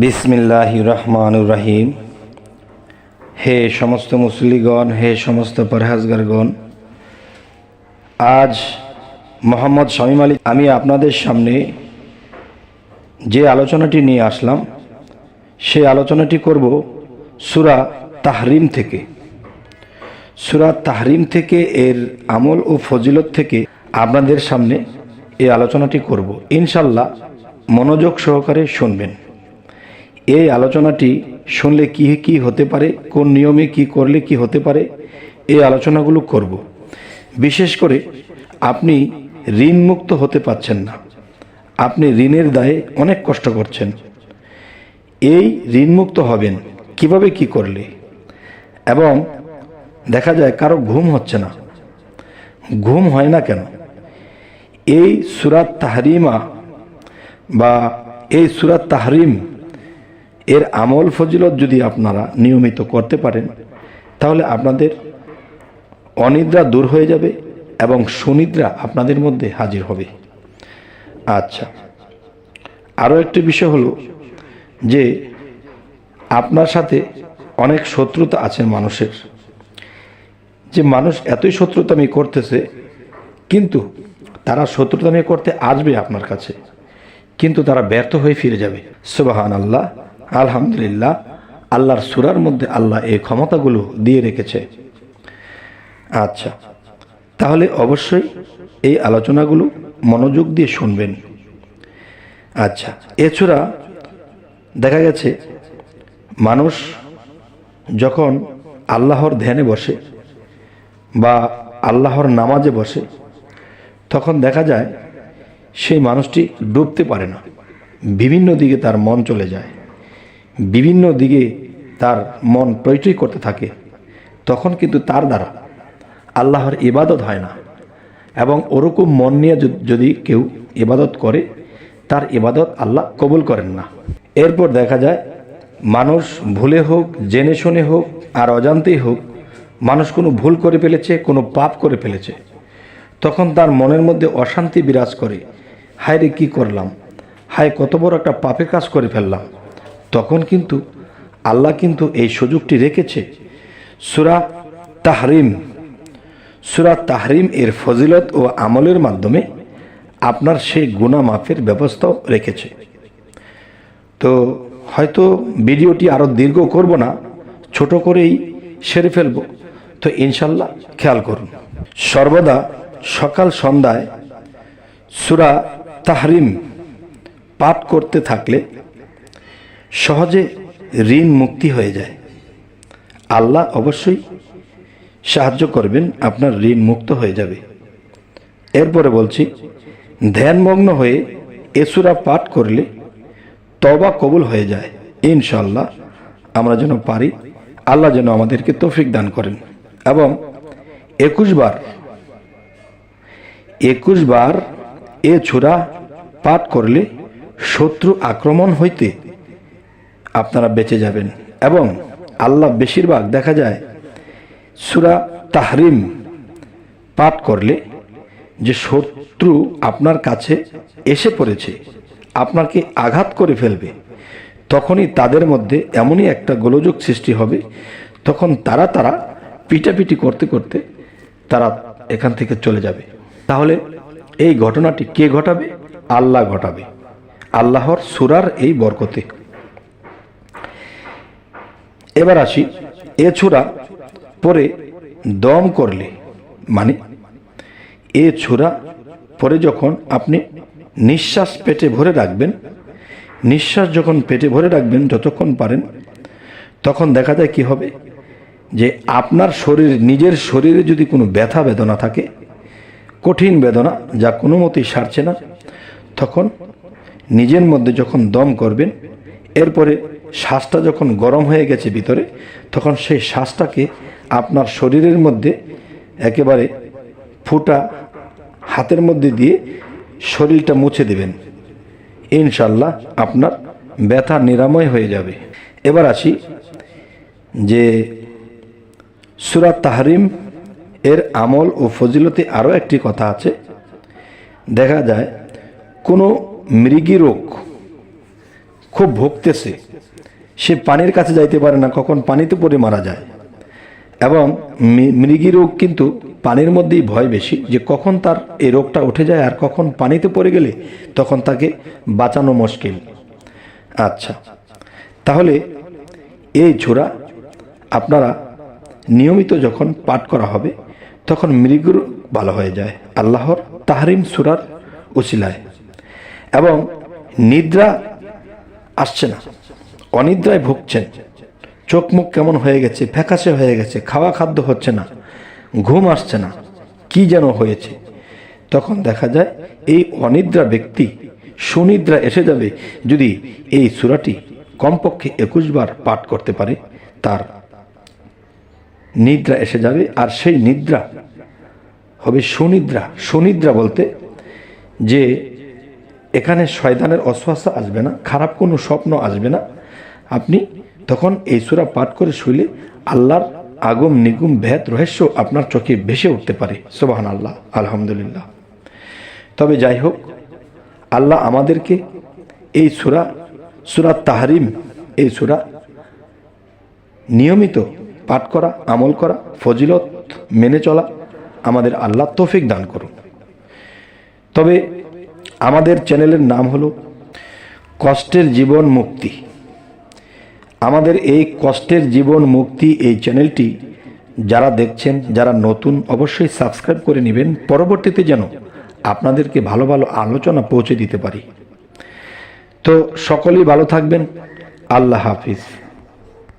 বিসমিল্লাহির রহমানির রহিম। হে সমস্ত মুসলিগণ, হে সমস্ত পরহেজগারগণ, আজ মোহাম্মদ শামীম আলী আমি আপনাদের সামনে যে আলোচনাটি নিয়ে আসলাম সেই আলোচনাটি করব সূরা তাহরিম থেকে। সূরা তাহরিম থেকে এর আমল ও ফজিলত থেকে আপনাদের সামনে এই আলোচনাটি করব। ইনশাল্লাহ মনোযোগ সহকারে শুনবেন। এই আলোচনাটি শুনলে কি কি হতে পারে, কোন নিয়মে কি করলে কি হতে পারে, এই আলোচনাগুলো করব। বিশেষ করে আপনি ঋণ মুক্ত হতে পারছেন না, আপনি ঋণের দায়ে অনেক কষ্ট করছেন। এই ঋণ মুক্ত হবেন কিভাবে, কি করলে, এবং দেখা যায় কারো ঘুম হচ্ছে না। ঘুম হয় না কেন? এই সূরা তাহরিমা বা এই সূরা তাহরিম এর আমল ফজিলত যদি আপনারা নিয়মিত করতে পারেন তাহলে আপনাদের অনিদ্রা দূর হয়ে যাবে এবং সুনিদ্রা আপনাদের মধ্যে হাজির হবে। আচ্ছা, আরও একটি বিষয় হলো যে আপনার সাথে অনেক শত্রুতা আছে মানুষের, যে মানুষ এতই শত্রুতামি করতেছে, কিন্তু তারা শত্রুতামি করতে আসবে আপনার কাছে, কিন্তু তারা ব্যর্থ হয়ে ফিরে যাবে। সুবহানাল্লাহ, আলহামদুলিল্লাহ, আল্লাহর সূরার মধ্যে আল্লাহ এই ক্ষমতাগুলো দিয়ে রেখেছে। আচ্ছা, তাহলে অবশ্যই এই আলোচনাগুলো মনোযোগ দিয়ে শুনবেন। আচ্ছা, এছাড়া দেখা গেছে মানুষ যখন আল্লাহর ধ্যানে বসে বা আল্লাহর নামাজে বসে তখন দেখা যায় সেই মানুষটি ডুবতে পারে না, বিভিন্ন দিকে তার মন চলে যায়, বিভিন্ন দিকে তার মন টইটই করতে থাকে। তখন কিন্তু তার দ্বারা আল্লাহর ইবাদত হয় না, এবং ওরকম মন নিয়ে যদি কেউ ইবাদত করে তার ইবাদত আল্লাহ কবুল করেন না। এরপর দেখা যায় মানুষ ভুলে হোক, জেনে শুনে হোক আর অজান্তেই হোক, মানুষ কোনো ভুল করে ফেলেছে, কোনো পাপ করে ফেলেছে, তখন তার মনের মধ্যে অশান্তি বিরাজ করে। হায় রে, কী করলাম, হায় কত বড় একটা পাপের কাজ করে ফেললাম। তখন কিন্তু আল্লাহ কিন্তু এই সুযোগটি রেখেছে সূরা তাহরিম। সূরা তাহরিম এর ফজিলত ও আমলের মাধ্যমে আপনার সেই গুনাহ মাফের ব্যবস্থাও রেখেছে। তো হয়তো ভিডিওটি আরও দীর্ঘ করব না, ছোট করেই সেরে ফেলব। তো ইনশাল্লাহ খেয়াল করুন, সর্বদা সকাল সন্ধ্যায় সূরা তাহরিম পাঠ করতে থাকলে সহজে ঋণ মুক্তি হয়ে যায়। আল্লাহ অবশ্যই সাহায্য করবেন, আপনার ঋণ মুক্ত হয়ে যাবে। এরপরে বলছি, ধ্যানমগ্ন হয়ে এ সূরা পাঠ করলে তওবা কবুল হয়ে যায়। ইনশাআল্লাহ আমরা যেন পারি, আল্লাহ যেন আমাদেরকে তৌফিক দান করেন। এবং 21 বার এ সূরা পাঠ করলে শত্রু আক্রমণ হইতে আপনারা বেঁচে যাবেন। এবং আল্লাহ বেশিরভাগ দেখা যায় সূরা তাহরিম পাঠ করলে যে শত্রু আপনার কাছে এসে পড়েছে, আপনাকে আঘাত করে ফেলবে, তখনই তাদের মধ্যে এমনই একটা গোলযোগ সৃষ্টি হবে, তখন তারা পিটাপিটি করতে করতে তারা এখান থেকে চলে যাবে। তাহলে এই ঘটনাটি কে ঘটাবে? আল্লাহ ঘটাবে, আল্লাহর সূরার এই বরকতে। এবার আসি, এ সূরা পরে দম করলে, মানে এ সূরা পরে যখন আপনি নিঃশ্বাস পেটে ভরে রাখবেন, নিঃশ্বাস যখন পেটে ভরে রাখবেন যতক্ষণ পারেন, তখন দেখা যায় কি হবে, যে আপনার নিজের শরীরে যদি কোনো ব্যথা বেদনা থাকে, কঠিন বেদনা যা কোনো মতেই সারছে না, তখন নিজের মধ্যে যখন দম করবেন, এরপরে শ্বাসটা যখন গরম হয়ে গেছে ভিতরে, তখন সেই শ্বাসটাকে আপনার শরীরের মধ্যে একেবারে ফুটা হাতের মধ্যে দিয়ে শরীরটা মুছে দেবেন। ইনশাল্লাহ আপনার ব্যথা নিরাময় হয়ে যাবে। এবার আসি যে সূরা তাহরিম এর আমল ও ফজিলতে আরও একটি কথা আছে। দেখা যায় কোনো মৃগী রোগ, খুব ভুগতেছে, সে পানির কাছে যাইতে পারে না, কখন পানিতে পড়ে মারা যায়। এবং মৃগী রোগ কিন্তু পানির মধ্যেই ভয় বেশি, যে কখন তার এই রোগটা উঠে যায় আর কখন পানিতে পড়ে গেলে তখন তাকে বাঁচানো মুশকিল। আচ্ছা, তাহলে এই সূরা আপনারা নিয়মিত যখন পাঠ করা হবে তখন মৃগী রোগ ভালো হয়ে যায় আল্লাহর তাহরিম সূরার উসিলায়। এবং নিদ্রা আসছে না, অনিদ্রায় ভুগছেন, চোখ মুখ কেমন হয়ে গেছে, ফ্যাকাশে হয়ে গেছে, খাওয়া খাদ্য হচ্ছে না, ঘুম আসছে না, কি যেন হয়েছে, তখন দেখা যায় এই অনিদ্রা ব্যক্তি সুনিদ্রা এসে যাবে যদি এই সূরাটি কমপক্ষে 21 বার পাঠ করতে পারে। তার নিদ্রা এসে যাবে, আর সেই নিদ্রা হবে সুনিদ্রা। সুনিদ্রা বলতে যে এখানে শয়তানের অসওয়াসা আসবে না, খারাপ কোনো স্বপ্ন আসবে না। আপনি তখন এই সূরা পাঠ করে শুইলে আল্লাহর আগম নিগুম ভেদ রহস্য আপনার চোখে ভেসে উঠতে পারে। সুবহানাল্লাহ, আলহামদুলিল্লাহ। তবে যাই হোক, আল্লাহ আমাদেরকে এই সূরা তাহরিম, এই সূরা নিয়মিত পাঠ করা, আমল করা, ফজিলত মেনে চলা আমাদের আল্লাহ তৌফিক দান করুন। তবে আমাদের চ্যানেলের নাম হলো কষ্টের জীবন মুক্তি। আমাদের এই কষ্টের জীবন মুক্তি এই চ্যানেলটি যারা দেখছেন, যারা নতুন, অবশ্যই সাবস্ক্রাইব করে নেবেন, পরবর্তীতে যেন আপনাদেরকে ভালো ভালো আলোচনা পৌঁছে দিতে পারি। তো সকলেই ভালো থাকবেন। আল্লাহ হাফিজ।